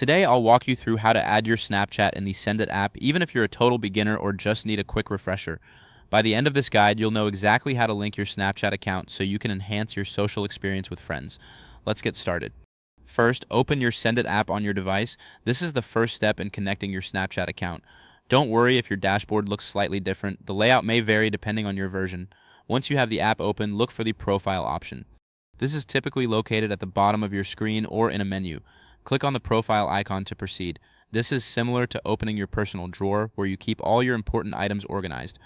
Today, I'll walk you through how to add your Snapchat in the Sendit app, even if you're a total beginner or just need a quick refresher. By the end of this guide, you'll know exactly how to link your Snapchat account so you can enhance your social experience with friends. Let's get started. First, open your Sendit app on your device. This is the first step in connecting your Snapchat account. Don't worry if your dashboard looks slightly different. The layout may vary depending on your version. Once you have the app open, look for the profile option. This is typically located at the bottom of your screen or in a menu. Click on the profile icon to proceed. This is similar to opening your personal drawer where you keep all your important items organized.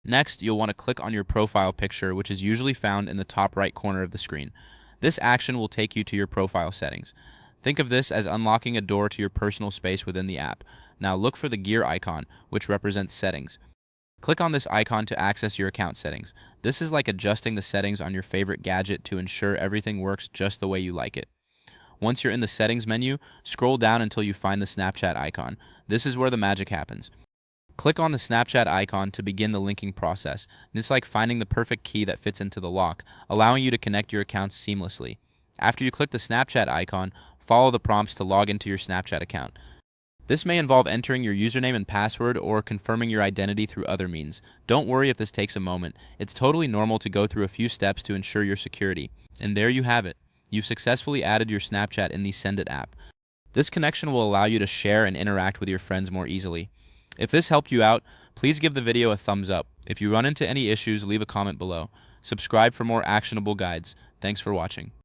Next, you'll want to click on your profile picture, which is usually found in the top right corner of the screen. This action will take you to your profile settings. Think of this as unlocking a door to your personal space within the app. Now look for the gear icon, which represents settings. Click on this icon to access your account settings. This is like adjusting the settings on your favorite gadget to ensure everything works just the way you like it. Once you're in the settings menu, scroll down until you find the Snapchat icon. This is where the magic happens. Click on the Snapchat icon to begin the linking process. It's like finding the perfect key that fits into the lock, allowing you to connect your accounts seamlessly. After you click the Snapchat icon, follow the prompts to log into your Snapchat account. This may involve entering your username and password or confirming your identity through other means. Don't worry if this takes a moment. It's totally normal to go through a few steps to ensure your security. And there you have it. You've successfully added your Snapchat in the Sendit app. This connection will allow you to share and interact with your friends more easily. If this helped you out, please give the video a thumbs up. If you run into any issues, leave a comment below. Subscribe for more actionable guides. Thanks for watching.